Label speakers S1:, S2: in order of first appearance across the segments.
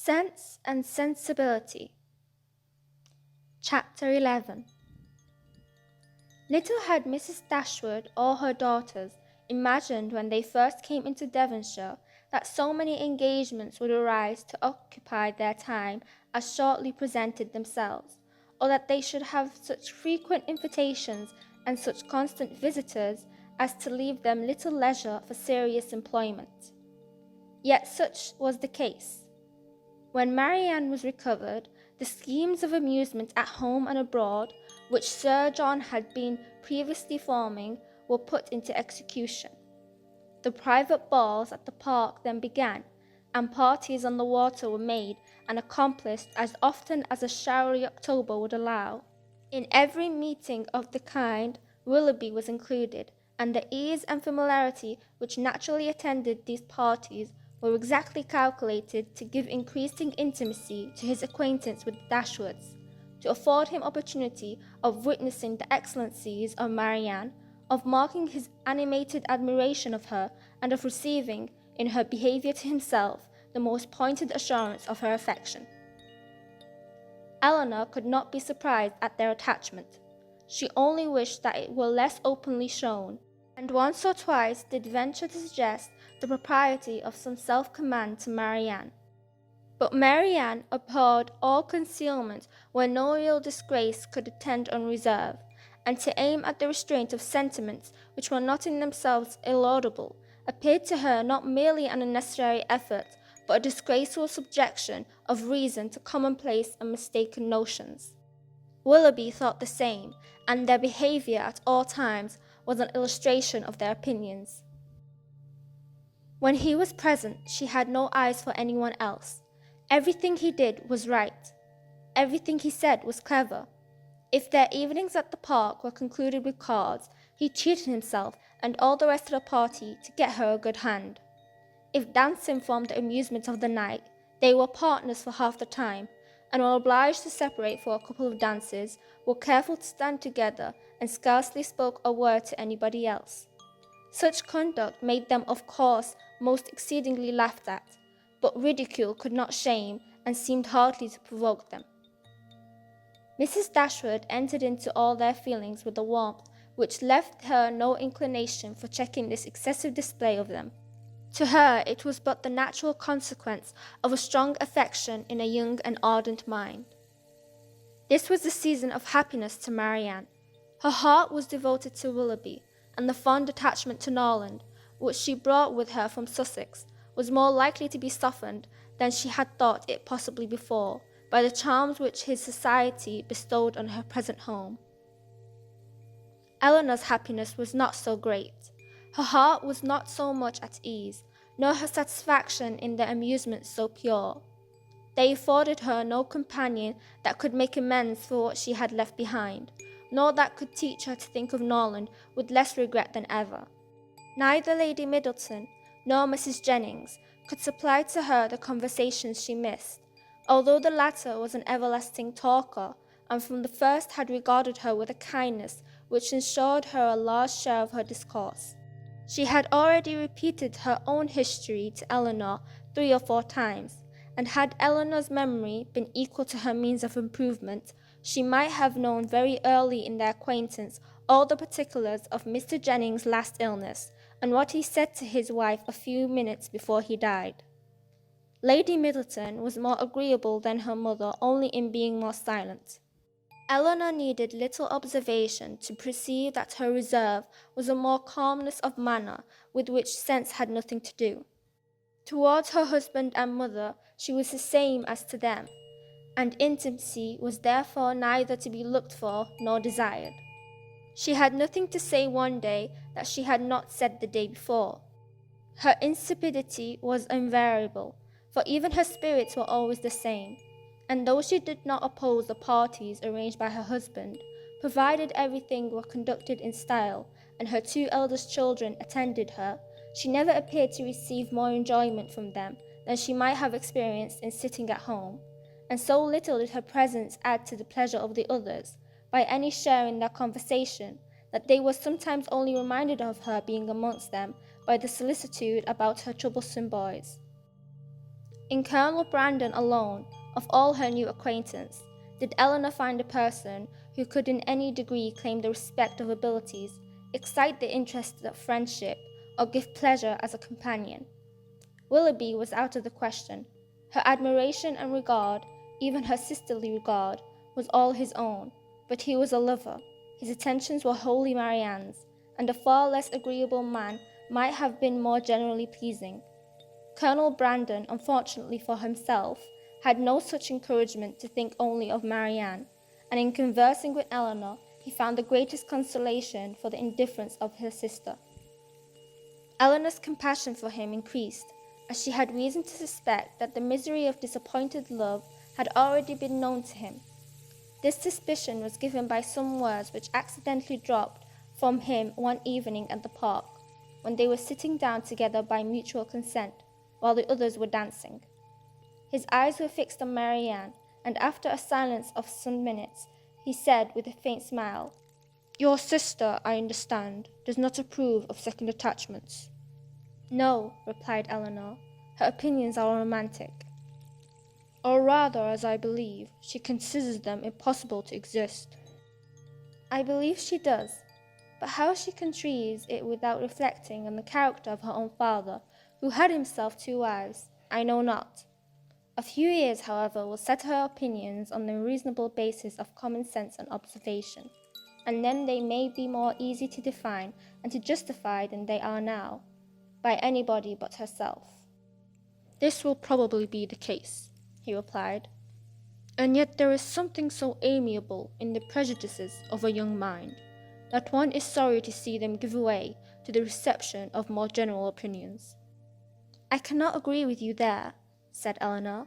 S1: Sense and Sensibility. Chapter 11. Little had Mrs. Dashwood or her daughters imagined when they first came into Devonshire that so many engagements would arise to occupy their time as shortly presented themselves, or that they should have such frequent invitations and such constant visitors as to leave them little leisure for serious employment. Yet such was the case. When Marianne was recovered, the schemes of amusement at home and abroad, which Sir John had been previously forming, were put into execution. The private balls at the park then began, and parties on the water were made and accomplished as often as a showery October would allow. In every meeting of the kind, Willoughby was included, and the ease and familiarity which naturally attended these parties were exactly calculated to give increasing intimacy to his acquaintance with the Dashwoods, to afford him opportunity of witnessing the excellencies of Marianne, of marking his animated admiration of her, and of receiving, in her behaviour to himself, the most pointed assurance of her affection. Elinor could not be surprised at their attachment. She only wished that it were less openly shown, and once or twice did venture to suggest the propriety of some self-command to Marianne. But Marianne abhorred all concealment where no real disgrace could attend unreserve, and to aim at the restraint of sentiments which were not in themselves illaudable appeared to her not merely an unnecessary effort, but a disgraceful subjection of reason to commonplace and mistaken notions. Willoughby thought the same, and their behaviour at all times was an illustration of their opinions. When he was present, she had no eyes for anyone else. Everything he did was right. Everything he said was clever. If their evenings at the park were concluded with cards, he treated himself and all the rest of the party to get her a good hand. If dancing formed the amusement of the night, they were partners for half the time, and when obliged to separate for a couple of dances, were careful to stand together and scarcely spoke a word to anybody else. Such conduct made them, of course, most exceedingly laughed at, but ridicule could not shame and seemed hardly to provoke them. Mrs. Dashwood entered into all their feelings with a warmth which left her no inclination for checking this excessive display of them. To her it was but the natural consequence of a strong affection in a young and ardent mind. This was the season of happiness to Marianne. Her heart was devoted to Willoughby, and the fond attachment to Norland, which she brought with her from Sussex, was more likely to be softened than she had thought it possibly before, by the charms which his society bestowed on her present home. Elinor's happiness was not so great. Her heart was not so much at ease, nor her satisfaction in their amusements so pure. They afforded her no companion that could make amends for what she had left behind, nor that could teach her to think of Norland with less regret than ever. Neither Lady Middleton nor Mrs. Jennings could supply to her the conversations she missed, although the latter was an everlasting talker, and from the first had regarded her with a kindness which ensured her a large share of her discourse. She had already repeated her own history to Elinor 3 or 4 times, and had Elinor's memory been equal to her means of improvement, she might have known very early in their acquaintance all the particulars of Mr. Jennings' last illness, and what he said to his wife a few minutes before he died. Lady Middleton was more agreeable than her mother only in being more silent. Elinor needed little observation to perceive that her reserve was a more calmness of manner with which sense had nothing to do. Towards her husband and mother she was the same as to them, and intimacy was therefore neither to be looked for nor desired. She had nothing to say one day that she had not said the day before. Her insipidity was invariable, for even her spirits were always the same, and though she did not oppose the parties arranged by her husband, provided everything were conducted in style, and her 2 eldest children attended her, she never appeared to receive more enjoyment from them than she might have experienced in sitting at home, and so little did her presence add to the pleasure of the others, by any share in their conversation, that they were sometimes only reminded of her being amongst them by the solicitude about her troublesome boys. In Colonel Brandon alone, of all her new acquaintance, did Eleanor find a person who could in any degree claim the respect of abilities, excite the interest of friendship, or give pleasure as a companion. Willoughby was out of the question. Her admiration and regard, even her sisterly regard, was all his own, but he was a lover. His attentions were wholly Marianne's, and a far less agreeable man might have been more generally pleasing. Colonel Brandon, unfortunately for himself, had no such encouragement to think only of Marianne, and in conversing with Eleanor, he found the greatest consolation for the indifference of her sister. Eleanor's compassion for him increased, as she had reason to suspect that the misery of disappointed love had already been known to him. This suspicion was given by some words which accidentally dropped from him one evening at the park, when they were sitting down together by mutual consent, while the others were dancing. His eyes were fixed on Marianne, and after a silence of some minutes, he said with a faint smile, "Your sister, I understand, does not approve of second attachments." "No," replied Eleanor, "her opinions are romantic." "Or rather, as I believe, she considers them impossible to exist." "I believe she does, but how she conceives it without reflecting on the character of her own father, who had himself 2 wives, I know not. A few years, however, will set her opinions on the reasonable basis of common sense and observation, and then they may be more easy to define and to justify than they are now, by anybody but herself." "This will probably be the case," he replied, "and yet there is something so amiable in the prejudices of a young mind, that one is sorry to see them give way to the reception of more general opinions." "I cannot agree with you there," said Eleanor.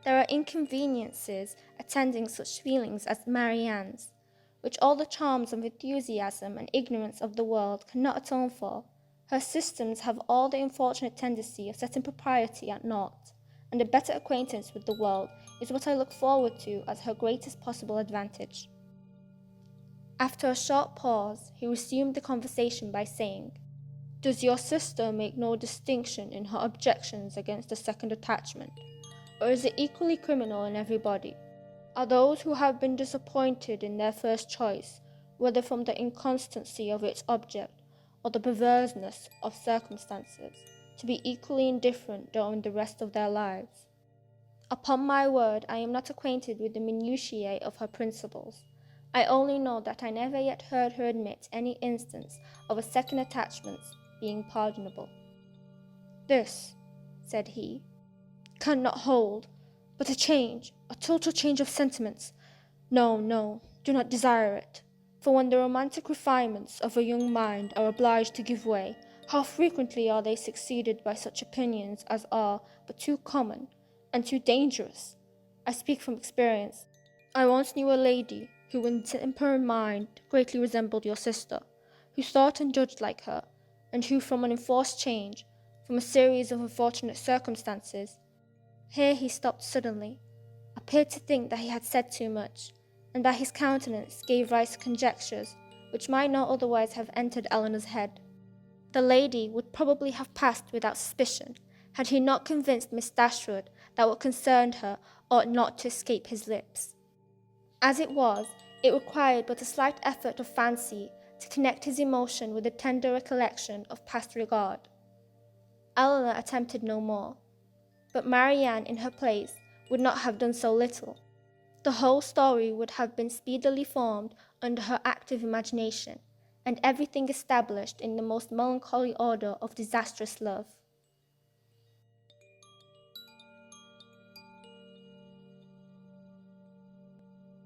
S1: "There are inconveniences attending such feelings as Marianne's, which all the charms of enthusiasm and ignorance of the world cannot atone for. Her systems have all the unfortunate tendency of setting propriety at naught, and a better acquaintance with the world is what I look forward to as her greatest possible advantage." After a short pause, he resumed the conversation by saying, "Does your sister make no distinction in her objections against a second attachment, or is it equally criminal in everybody? Are those who have been disappointed in their first choice, whether from the inconstancy of its object or the perverseness of circumstances, to be equally indifferent during the rest of their lives?" "Upon my word, I am not acquainted with the minutiae of her principles. I only know that I never yet heard her admit any instance of a second attachment being pardonable." "This," said he, "cannot hold, but a total change of sentiments. No, no, do not desire it. For when the romantic refinements of a young mind are obliged to give way, how frequently are they succeeded by such opinions as are but too common and too dangerous! I speak from experience. I once knew a lady who in temper and mind greatly resembled your sister, who thought and judged like her, and who from an enforced change, from a series of unfortunate circumstances—" Here he stopped suddenly, appeared to think that he had said too much, and that his countenance gave rise to conjectures which might not otherwise have entered Eleanor's head. The lady would probably have passed without suspicion, had he not convinced Miss Dashwood that what concerned her ought not to escape his lips. As it was, it required but a slight effort of fancy to connect his emotion with the tender recollection of past regard. Eleanor attempted no more, but Marianne, in her place, would not have done so little. The whole story would have been speedily formed under her active imagination, and everything established in the most melancholy order of disastrous love.